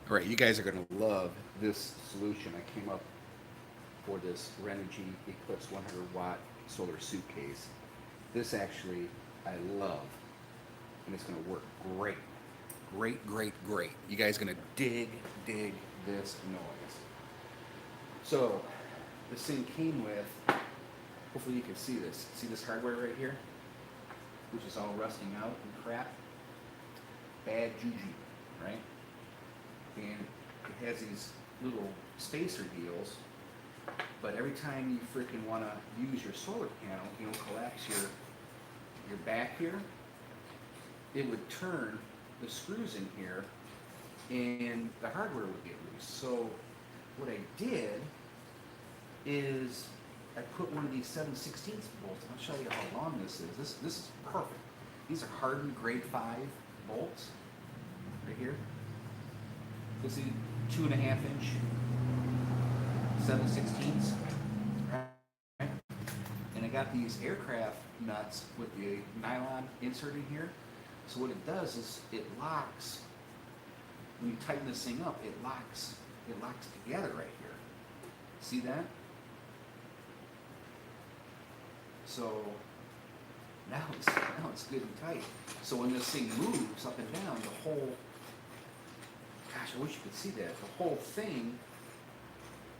All right, you guys are going to love this solution. I came up for this Renogy Eclipse 100-watt solar suitcase. This actually I love, and it's going to work great. Great, great, great. You guys going to dig this noise. So, this thing came with, hopefully you can see this. See this hardware right here? Which is all rusting out and crap. Bad juju, right? And it has these little spacer deals, but every time you freaking want to use your solar panel, collapse your back here, it would turn the screws in here and the hardware would get loose. So what I did is I put one of these 7/16 bolts. I'll show you how long this is. This is perfect. These are hardened grade 5 bolts right here. This is 2.5-inch 7/16, right? And I got these aircraft nuts with the nylon insert in here. So what it does is it locks. When you tighten this thing up, it locks together right here. See that? So now it's good and tight. So when this thing moves up and down, the whole, gosh, I wish you could see that. The whole thing,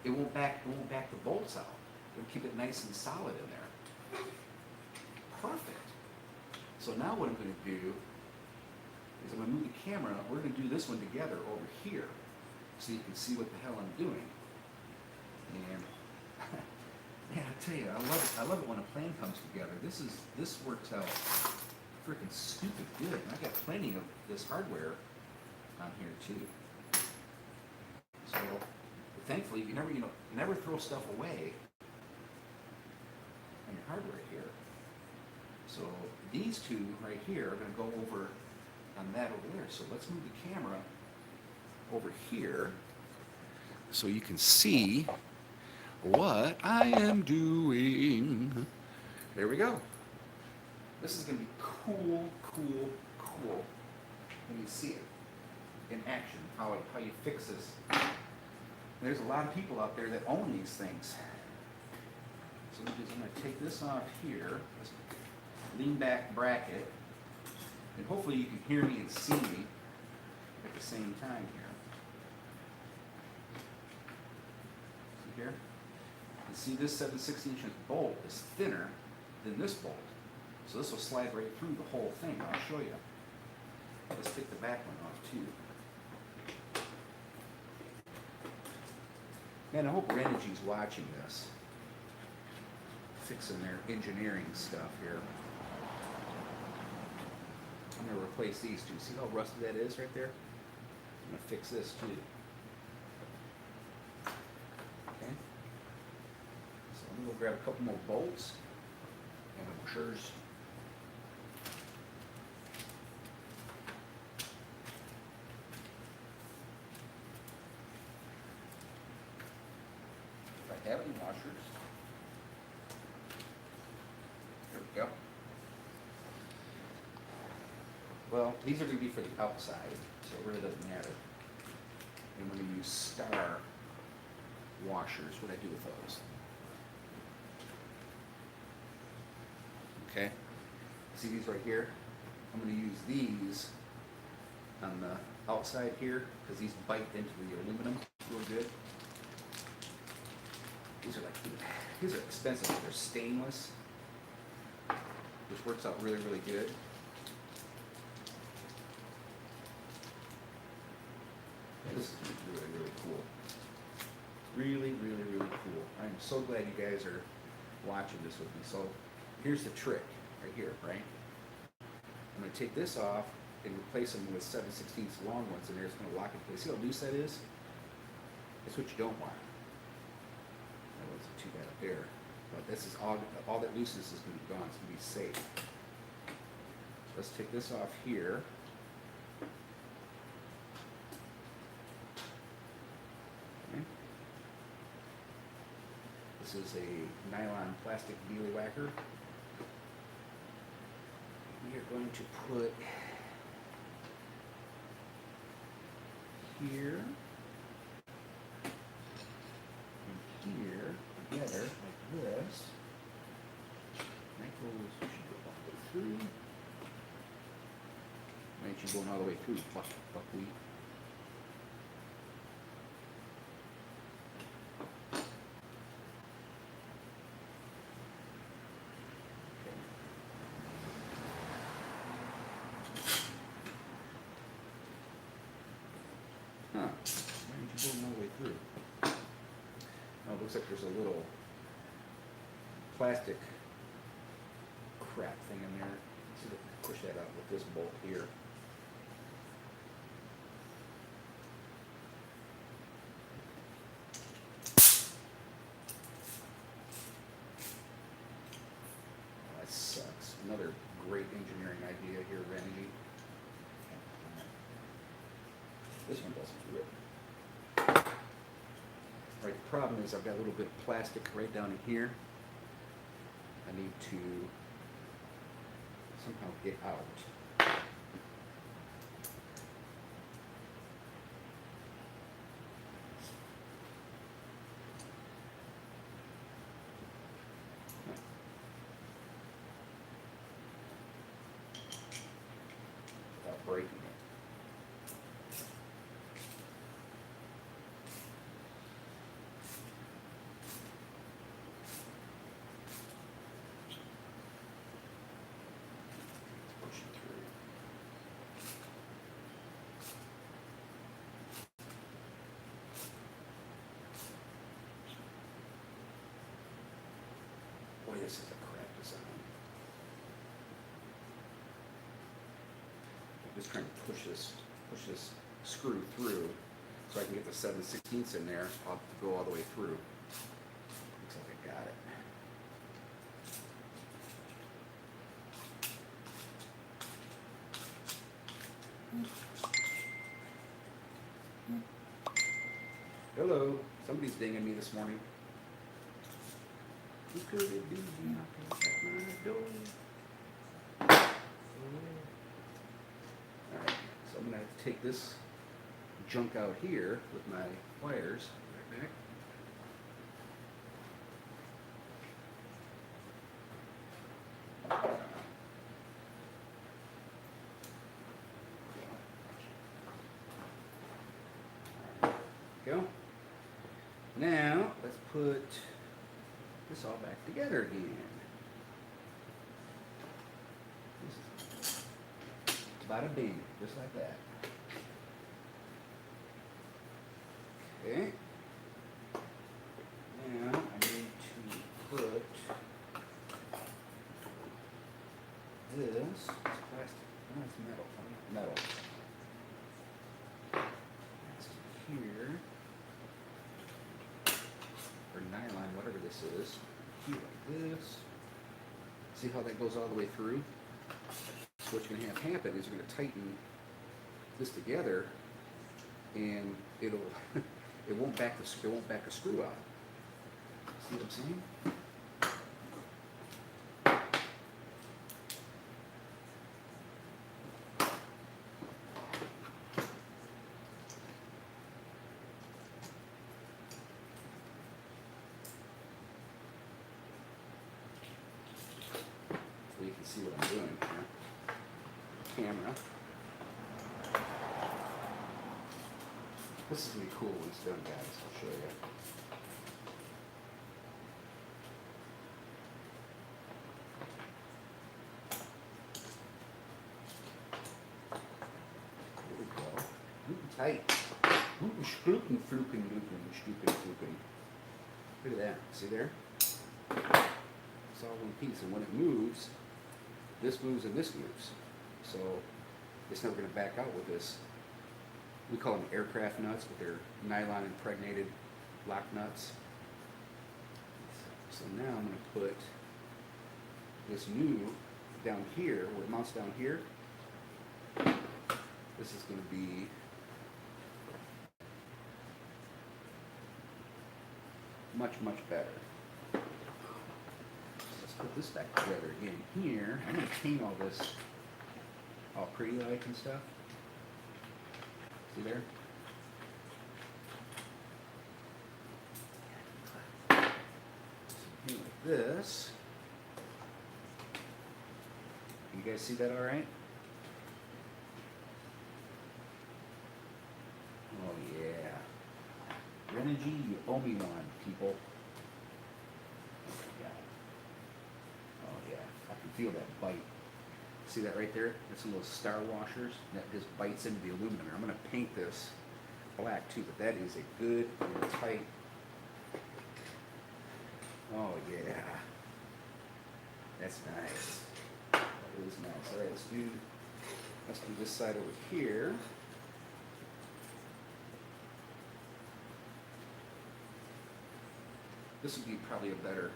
it won't back the bolts out. It'll keep it nice and solid in there. Perfect. So now what I'm going to do is I'm going to move the camera. We're going to do this one together over here, so you can see what the hell I'm doing. And man, I tell you, I love it when a plan comes together. This works out freaking stupid good. And I got plenty of this hardware on here too. So thankfully, you never throw stuff away on your hardware here. So these two right here are going to go over on that over there. So let's move the camera over here so you can see what I am doing. There we go. This is going to be cool when you see it in action, how you fix this. There's a lot of people out there that own these things. So I'm going to take this off here, this lean back bracket, and hopefully you can hear me and see me at the same time here. See here? And see this 7/16 bolt is thinner than this bolt. So this will slide right through the whole thing. I'll show you. Let's take the back one off too. Man, I hope Renogy's watching this. Fixing their engineering stuff here. I'm going to replace these two. See how rusty that is right there? I'm going to fix this too. Okay. So I'm going to go grab a couple more bolts and washers. If I have any washers. There we go. Well, these are going to be for the outside, so it really doesn't matter. And we're going to use star washers. What do I do with those? Okay. See these right here? I'm going to use these on the outside here because these bite into the aluminum real good. These are expensive. They're stainless, which works out really good. This is really cool. Really cool. I'm so glad you guys are watching this with me. So here's the trick right here, right? I'm going to take this off and replace them with 7/16 long ones, and they're just going to lock it in place. See how loose that is? That's what you don't want. That wasn't too bad up there. But this is all that looseness is going to be gone. It's going to be safe. Let's take this off here. This is a nylon plastic beelie whacker. We are going to put here and here together like this. That goes, should go all the way through. Ain't you going all the way through, buckwheat? Huh, why aren't you going all the way through? Oh, it looks like there's a little plastic crap thing in there. Let's see if I can push that out with this bolt here. Oh, that sucks. Another great engineering idea here, Renogy. This one doesn't rip. Right, the problem is I've got a little bit of plastic right down in here. I need to somehow get out. Without breaking it. This is a crap design. I'm just trying to push this screw through so I can get the 7/16 in there. I'll have to go all the way through. Looks like I got it. Hello, somebody's dinging me this morning. Who could it be knocking at my door? Alright, so I'm going to have to take this junk out here with my wires. Right back. Go. Now, let's put this all back together again. This is bada bing, just like that. Okay. Now I need to put this plastic. No, it's metal. Metal. That's here. Or nylon, whatever this is. Here like this. See how that goes all the way through? So what you're going to have happen is you're going to tighten this together, and it'll it won't back the screw out. See what I'm saying? So you can see what I'm doing here. Camera. This is going to be cool when it's done, guys. I'll show you. There we go. Gluten tight. Gluten, fluken, stupid, fluken. Look at that. See there? It's all one piece. And when it moves, this moves and this moves. So it's never going to back out with this. We call them aircraft nuts, but they're nylon impregnated lock nuts. So now I'm going to put this new down here, where it mounts down here. This is going to be much, much better. So let's put this back together again here. I'm going to paint all this all pretty like and stuff. See there? this. You guys see that all right? Oh yeah. Renogy, you owe me one, people. Oh my God. Oh yeah, I can feel that bite. See that right there? That's some of those star washers that just bites into the aluminum. I'm going to paint this black too, but that is a good and tight. Oh yeah, that's nice. That is nice. All right, let's do this side over here. This would be probably a better.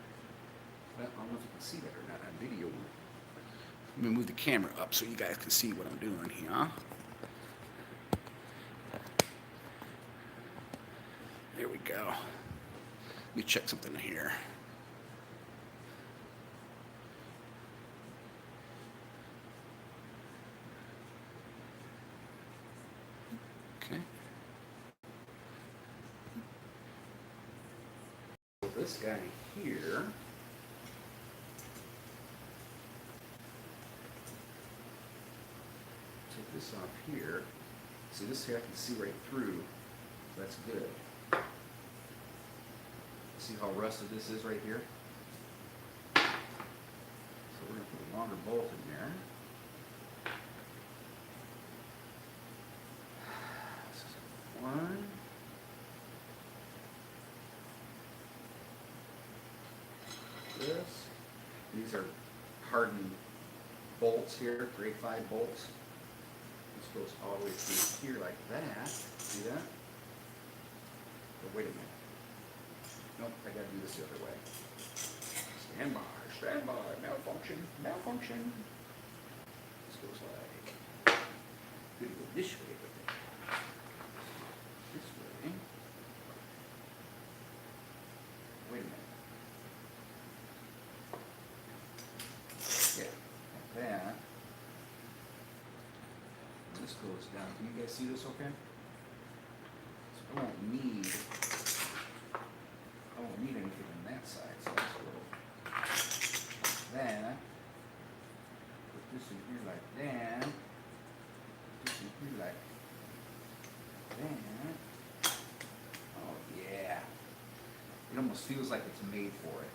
Well, I don't know if you can see that or not on video. Let me move the camera up so you guys can see what I'm doing here. There we go. Let me check something here. Okay. So this guy here. Take this off here. See, this here I can see right through. So that's good. See how rusted this is right here? So we're going to put a longer bolt in there. This is one. This. These are hardened bolts here, grade 5 bolts. This goes all the way through here like that. See that? But wait a minute. Nope, I gotta do this the other way. Stand by, malfunction, malfunction. This goes like, good to go this way with it. This way. Wait a minute. Yeah, like that. And this goes down. Can you guys see this okay? So I won't need anything on that side, so let's go like that. Put this in here like that. Put this in here like that. Oh yeah. It almost feels like it's made for it.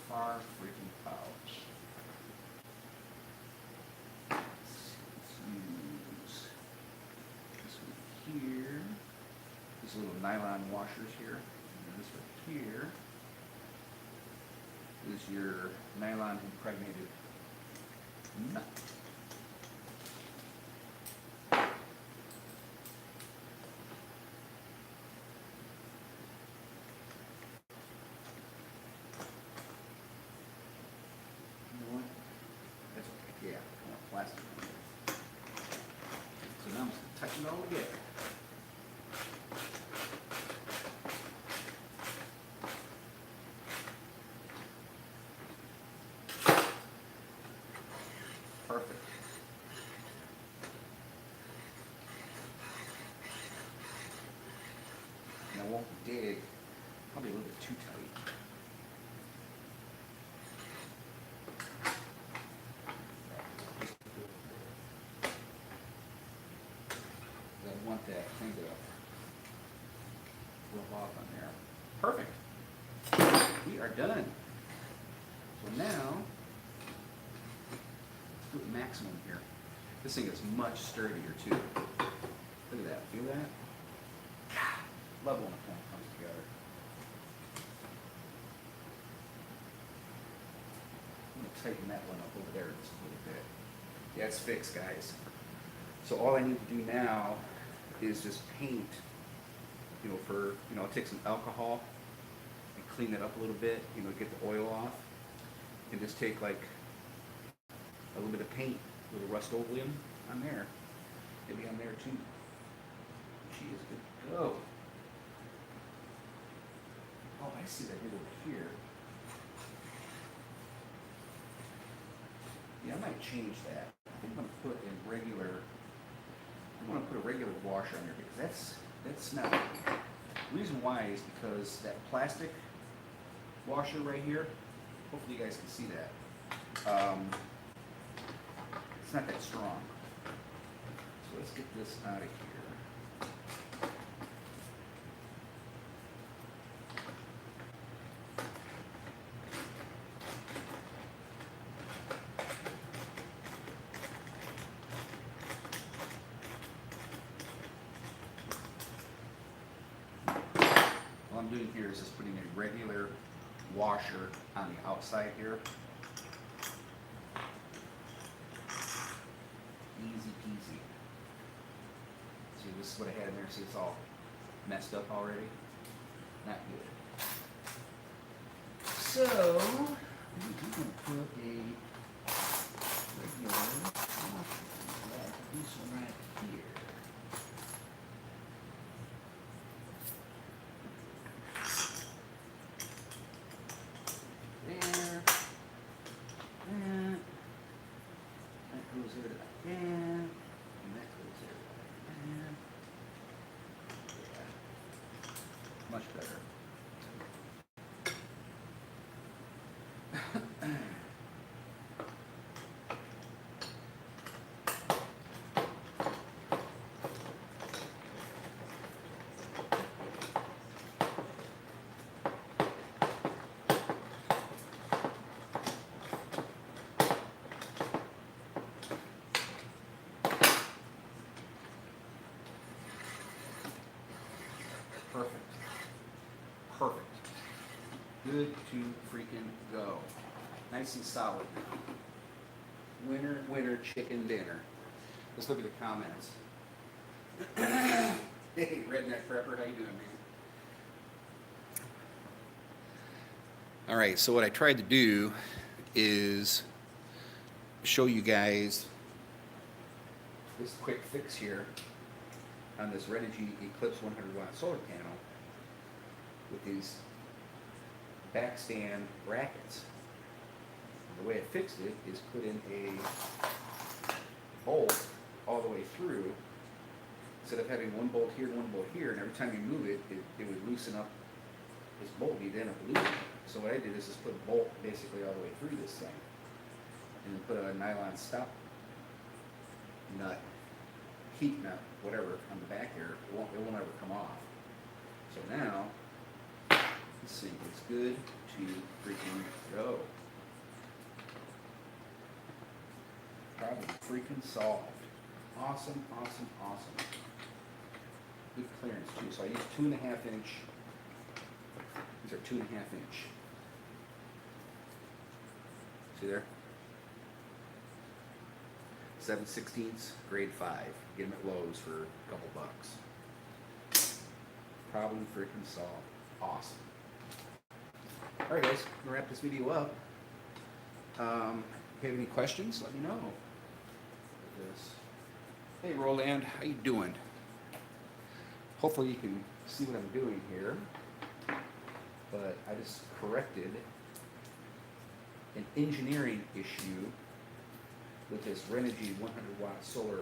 Far freaking pouch. Let's use this one here. These little nylon washers here. This one here is your nylon impregnated nut. You know what? That's okay. Yeah, I want plastic on it. So now I'm just going to tighten it all together. Perfect. Now I won't dig, probably a little bit too tight. I want that thing to rub off on there. Perfect. We are done. So now, do maximum here. This thing is much sturdier too. Look at that. Feel that? God, love when it comes together. I'm going to tighten that one up over there just a little bit. Yeah, it's fixed, guys. So all I need to do now is just paint, I'll take some alcohol and clean it up a little bit, get the oil off, and just take like a little bit of paint, a little Rust-Oleum on there, maybe on there too. She is good to go. Oh, I see that over here. Yeah, I might change that. I think I'm going to put a regular washer on there because that's not. The reason why is because that plastic washer right here Hopefully you guys can see that. It's not that strong. So let's get this out of here. All I'm doing here is just putting a regular washer on the outside here. Easy peasy. See, this is what I had in there. See, it's all messed up already. Not good. So, I'm going to put a regular washer on that. This one right here. Much better. Perfect. Perfect. Good to freaking go. Nice and solid now. Winner, winner, chicken dinner. Let's look at the comments. Hey, Redneck Prepper, how you doing, man? All right, so what I tried to do is show you guys this quick fix here on this Renogy Eclipse 100 watt solar panel with these backstand brackets. And the way I fixed it is put in a bolt all the way through. Instead of having one bolt here, one bolt here, and every time you move it, it would loosen up this bolt. You'd end up losing it. So what I did is just put a bolt basically all the way through this thing, and then put a nylon stop nut, heat nut, whatever, on the back here. It won't ever come off. So now, let's see, it's good to freaking go. Problem freaking solved. Awesome, awesome, awesome. Good clearance too. So I used 2.5 inch. These are 2.5 inch. See there? 7/16, grade 5. Get them at Lowe's for a couple bucks. Problem freaking solved. Awesome. Alright guys, I'm gonna wrap this video up. If you have any questions, let me know. Hey Roland, how you doing? Hopefully you can see what I'm doing here. But I just corrected an engineering issue with this Renogy 100 watt solar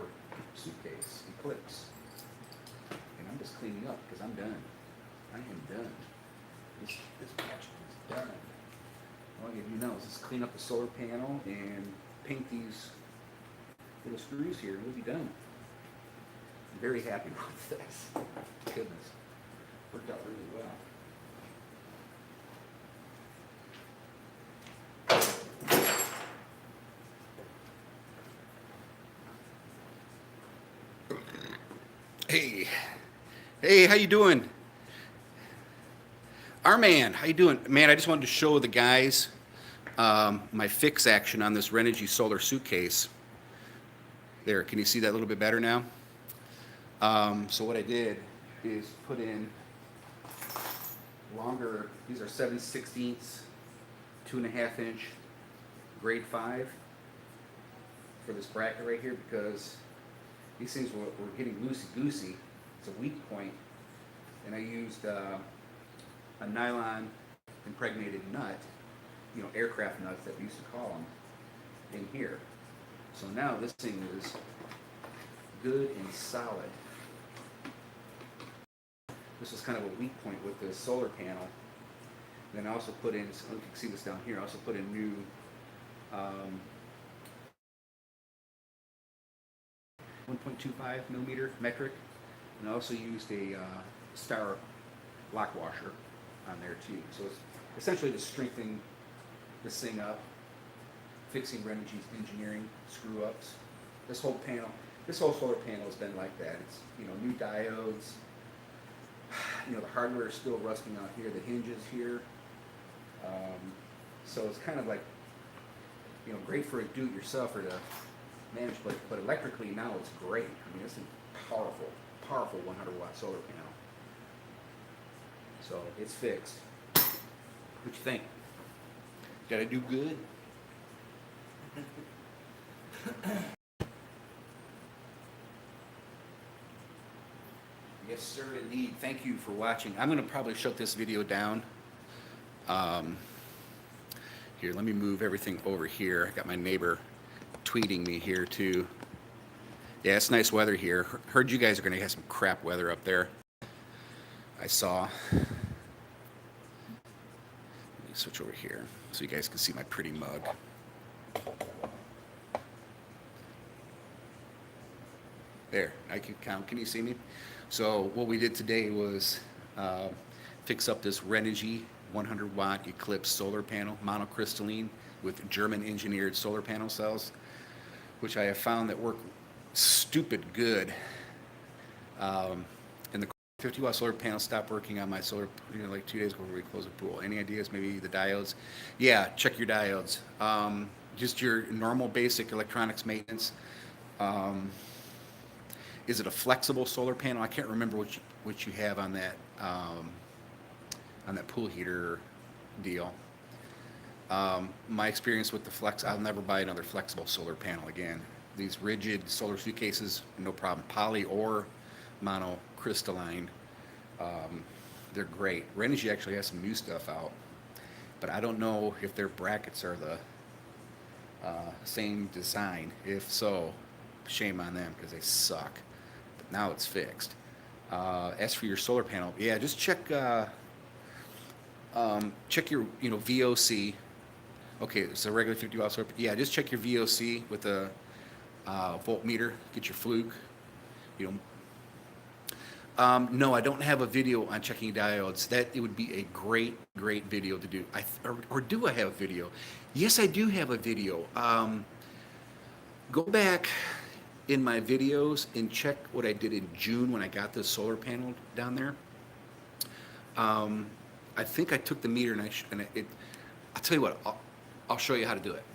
suitcase Eclipse. And I'm just cleaning up because I'm done. I am done. This patch is done. All I gotta do now is just clean up the solar panel and paint these little screws here and we'll be done. I'm very happy with this. Goodness. Worked out really well. Hey, how you doing? Our man, how you doing? Man, I just wanted to show the guys my fix action on this Renogy solar suitcase. There, can you see that a little bit better now? So what I did is put in longer, these are 7/16, 2.5 inch, grade 5 for this bracket right here because these things were getting loosey-goosey. It's a weak point, and I used a nylon impregnated nut, you know, aircraft nuts that we used to call them, in here. So now this thing is good and solid. This was kind of a weak point with the solar panel. Then I also put in, I don't know if you can see this down here, I also put in new 1.25 millimeter metric, and I also used a star lock washer on there too. So it's essentially to strengthen this thing up, fixing Renogy's engineering screw ups. This whole panel, this whole solar panel has been like that. It's, you know, new diodes. You know, the hardware is still rusting out here. The hinges here. So it's kind of like, you know, great for a do-it-yourselfer to manage, but electrically now it's great. I mean, it's a powerful, powerful 100-watt solar panel. So it's fixed. What you think? Did I do good? Yes, sir, indeed. Thank you for watching. I'm going to probably shut this video down. Here, let me move everything over here. I got my neighbor tweeting me here, too. Yeah, it's nice weather here. Heard you guys are going to have some crap weather up there. I saw. Let me switch over here so you guys can see my pretty mug. There, I can count. Can you see me? So what we did today was fix up this Renogy 100-watt Eclipse solar panel, monocrystalline with German engineered solar panel cells, which I have found that work stupid good. And the 50-watt solar panel stopped working on my solar, you know, like 2 days before we closed the pool. Any ideas? Maybe the diodes? Yeah, check your diodes. Just your normal basic electronics maintenance. Is it a flexible solar panel? I can't remember what you have on that pool heater deal. My experience with the flex, I'll never buy another flexible solar panel again. These rigid solar suitcases, no problem. Poly or monocrystalline, they're great. Renogy actually has some new stuff out, but I don't know if their brackets are the same design. If so, shame on them because they suck. But now it's fixed. As for your solar panel, yeah, just check your VOC. Okay, it's a regular 50-watt solar. Yeah, just check your VOC with a voltmeter. Get your Fluke. No, I don't have a video on checking diodes. It would be a great video to do. Or do I have a video? Yes, I do have a video. Go back in my videos and check what I did in June when I got this solar panel down there. I think I took the meter and I'll tell you what. I'll show you how to do it.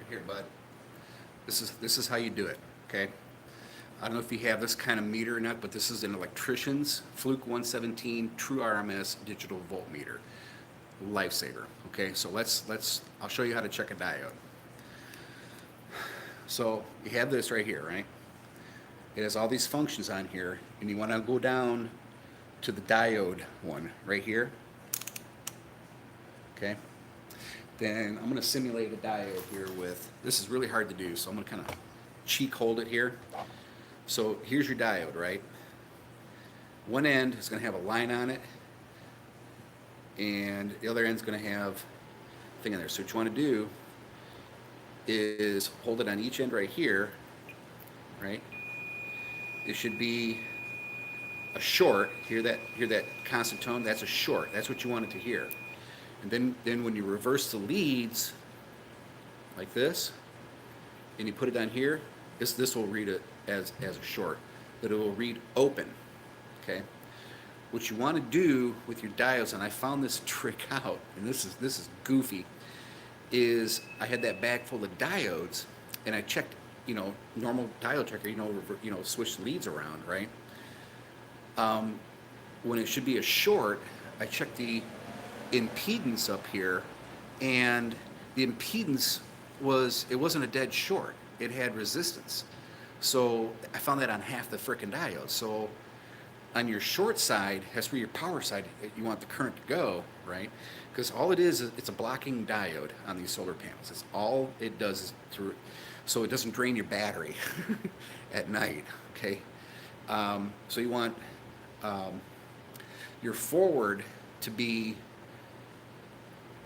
Here, bud. This is how you do it, okay? I don't know if you have this kind of meter or not, but this is an electrician's Fluke 117 true RMS digital voltmeter. Lifesaver, okay? So I'll show you how to check a diode. So you have this right here, right? It has all these functions on here, and you want to go down to the diode one right here, okay? Then I'm going to simulate a diode here with, this is really hard to do, so I'm going to kind of cheek hold it here. So here's your diode, right? One end is going to have a line on it, and the other end's going to have a thing in there. So what you want to do is hold it on each end right here, right? It should be a short. Hear that constant tone? That's a short. That's what you want it to hear. And then when you reverse the leads like this, and you put it on here, this will read it as a short, but it will read open. Okay. What you want to do with your diodes, and I found this trick out, and this is goofy, is I had that bag full of diodes, and I checked, normal diode checker, switch the leads around, right? When it should be a short, I checked the impedance up here, and the impedance wasn't a dead short. It had resistance. So I found that on half the frickin' diodes. So on your short side, that's where your power side, you want the current to go, right? Because all it is it's a blocking diode on these solar panels. It's all it does is through, so it doesn't drain your battery at night, okay? So you want your forward to be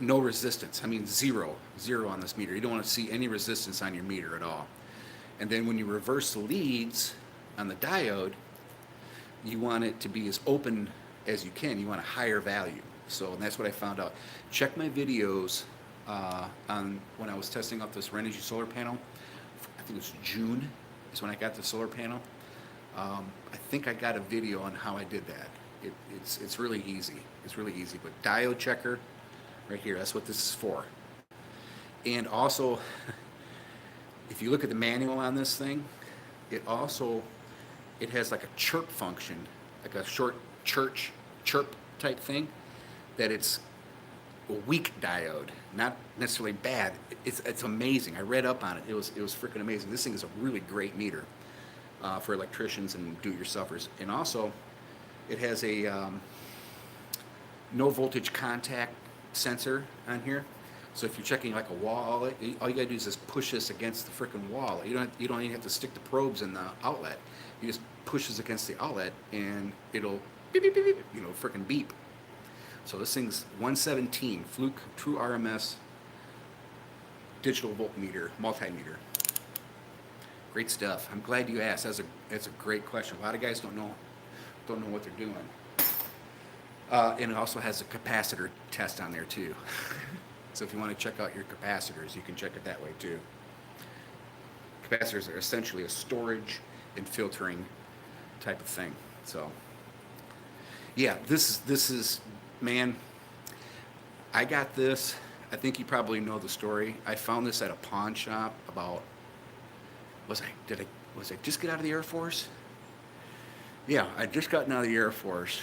no resistance. I mean zero on this meter. You don't want to see any resistance on your meter at all. And then when you reverse the leads on the diode, you want it to be as open as you can. You want a higher value. So and that's what I found out. Check my videos on when I was testing out this Renogy solar panel. I think it was June is when I got the solar panel. I think I got a video on how I did that. It's really easy. It's really easy. But diode checker, right here. That's what this is for. And also, if you look at the manual on this thing, it has like a chirp function, like a short chirp type thing, that it's a weak diode, not necessarily bad. It's amazing. I read up on it. It was freaking amazing. This thing is a really great meter for electricians and do-it-yourselfers. And also, it has a no voltage contact sensor on here. So if you're checking like a wall outlet, all you gotta do is just push this against the freaking wall. You don't even have to stick the probes in the outlet. You just push this against the outlet and it'll beep, beep, beep, beep, freaking beep. So this thing's 117 Fluke true RMS digital voltmeter, multimeter. Great stuff. I'm glad you asked. That's a great question. A lot of guys don't know what they're doing. And it also has a capacitor test on there too. So if you want to check out your capacitors, you can check it that way too. Capacitors are essentially a storage and filtering type of thing. So yeah, this is man, I got this. I think you probably know the story. I found this at a pawn shop about, was I just get out of the Air Force? Yeah, I just gotten out of the Air Force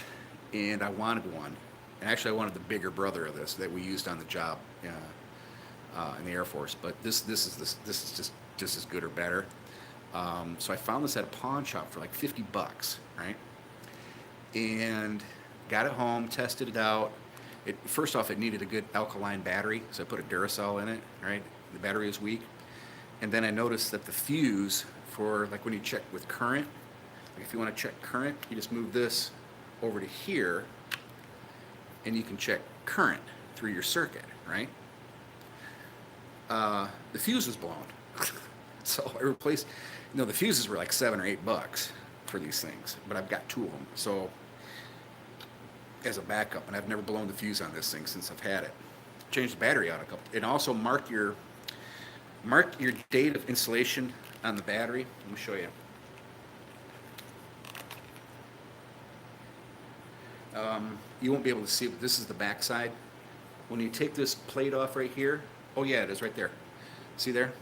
and I wanted one. And actually, I wanted the bigger brother of this that we used on the job in the Air Force. But this is just as good or better. So I found this at a pawn shop for like $50, right? And got it home, tested it out. First off, it needed a good alkaline battery, so I put a Duracell in it, right? The battery is weak. And then I noticed that the fuse for, like when you check with current, like if you want to check current, you just move this over to here, and you can check current through your circuit, right? The fuse was blown. So I replaced, the fuses were like $7 or $8 for these things, but I've got two of them. So as a backup, and I've never blown the fuse on this thing since I've had it. Changed the battery out a couple, and also mark your date of installation on the battery. Let me show you. You won't be able to see it, but this is the back side. When you take this plate off right here, oh yeah, it is right there. See there?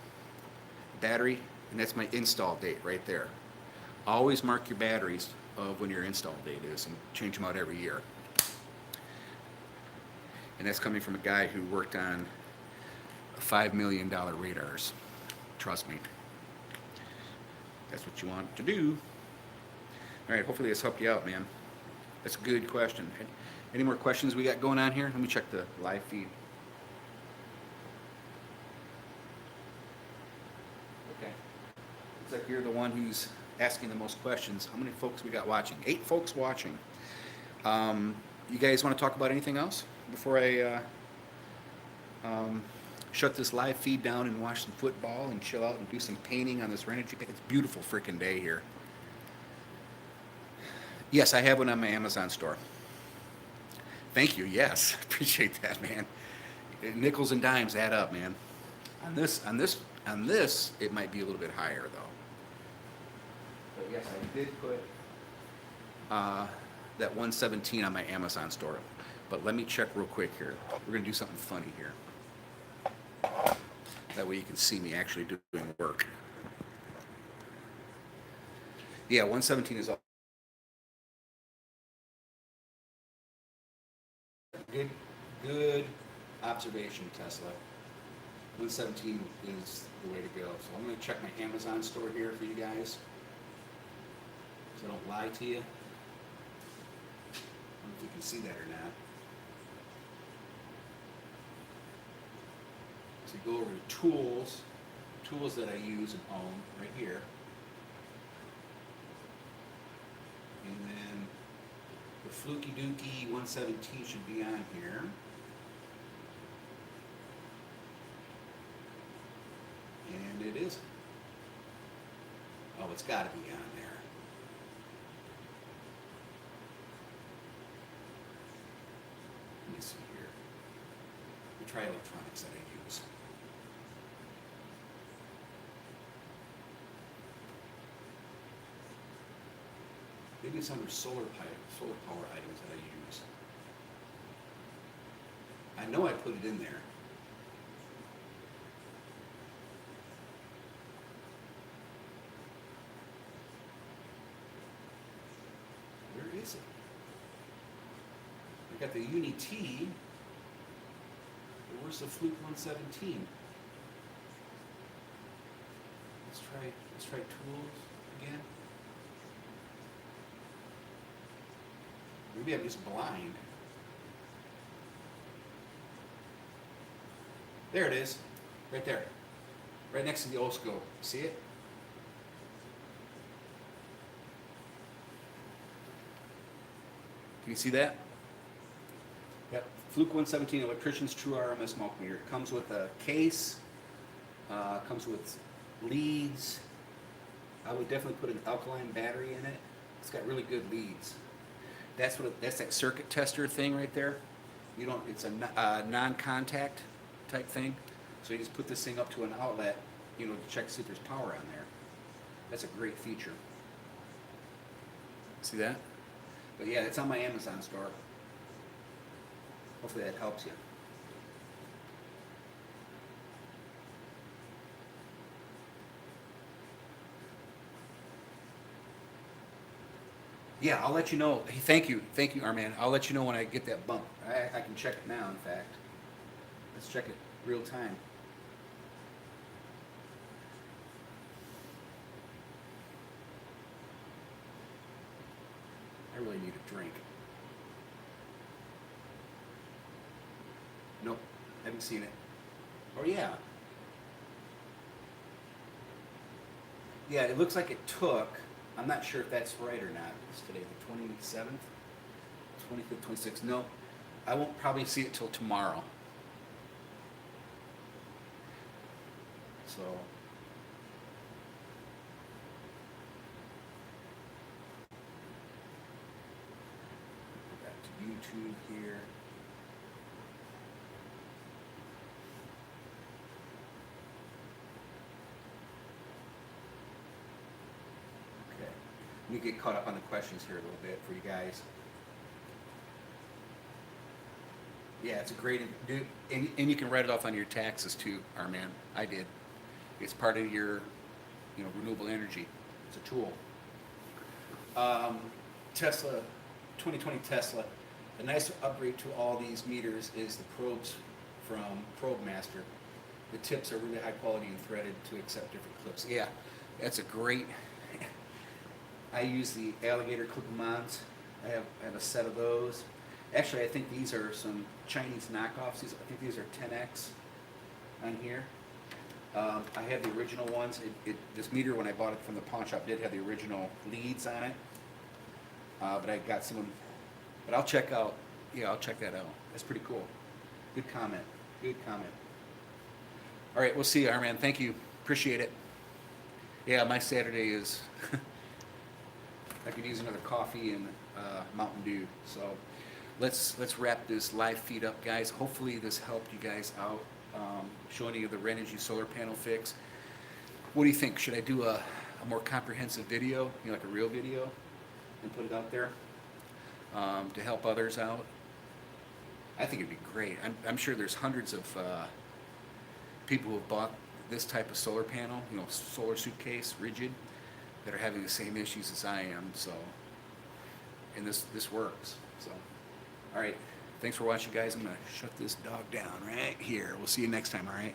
Battery, and that's my install date right there. Always mark your batteries of when your install date is and change them out every year. And that's coming from a guy who worked on $5 million radars. Trust me. That's what you want to do. All right, hopefully this helped you out, man. That's a good question. Any more questions we got going on here? Let me check the live feed. Okay. Looks like you're the one who's asking the most questions. How many folks we got watching? 8 folks watching. You guys want to talk about anything else before I shut this live feed down and watch some football and chill out and do some painting on this Renogy? It's a beautiful freaking day here. Yes, I have one on my Amazon store. Thank you. Yes, appreciate that, man. Nickels and dimes add up, man. On this, it might be a little bit higher though. But yes, I did put that 117 on my Amazon store. But let me check real quick here. We're gonna do something funny here. That way you can see me actually doing work. Yeah, 117 is all. Good observation, Tesla. 117 is the way to go. So I'm going to check my Amazon store here for you guys, so I don't lie to you. if you can see that or not. So you go over to tools that I use and own right here. And then the Fluke Dookie 117 should be on here. And it isn't. Oh, it's got to be on there. Let me see here. The try electronics that I use. Maybe it's under solar power items that I use. I know I put it in there. Where is it? I got the Uni T. Where's the Fluke 117? Let's try tools again. Maybe I'm just blind. There it is, right there, right next to the oscilloscope. See it? Can you see that? Yep. Fluke 117 Electrician's True RMS Multimeter. It comes with a case, comes with leads. I would definitely put an alkaline battery in it. It's got really good leads. That's that circuit tester thing right there. You don't. It's a non-contact type thing. So you just put this thing up to an outlet, to check to see if there's power on there. That's a great feature. See that? But yeah, it's on my Amazon store. Hopefully that helps you. Yeah, I'll let you know. Hey, thank you, Armand. I'll let you know when I get that bump. I can check it now, in fact. Let's check it real time. I really need a drink. Nope, haven't seen it. Oh yeah. Yeah, it looks like it took. I'm not sure if that's right or not. It's today the 27th, 25th, 26th. No, I won't probably see it till tomorrow. So, go back to YouTube here. Let me get caught up on the questions here a little bit for you guys. Yeah, it's a great, and you can write it off on your taxes too, Armand. I did. It's part of your, renewable energy. It's a tool. Tesla, 2020 Tesla. A nice upgrade to all these meters is the probes from Probe Master. The tips are really high quality and threaded to accept different clips. Yeah, that's a great. I use the alligator clip-a-mons. I have a set of those. Actually, I think these are some Chinese knockoffs. I think these are 10X on here. I have the original ones. This meter, when I bought it from the pawn shop, did have the original leads on it. But I got some. But I'll check out. Yeah, I'll check that out. That's pretty cool. Good comment. Good comment. All right, we'll see you, Armand. Thank you. Appreciate it. Yeah, my Saturday is. I could use another coffee and Mountain Dew. So let's wrap this live feed up, guys. Hopefully this helped you guys out, showing you the Renogy solar panel fix. What do you think? Should I do a more comprehensive video, like a real video, and put it out there to help others out? I think it'd be great. I'm sure there's hundreds of people who have bought this type of solar panel, solar suitcase, rigid, that are having the same issues as I am. So, and this works. So, all right. Thanks for watching, guys. I'm gonna shut this dog down right here. We'll see you next time. All right.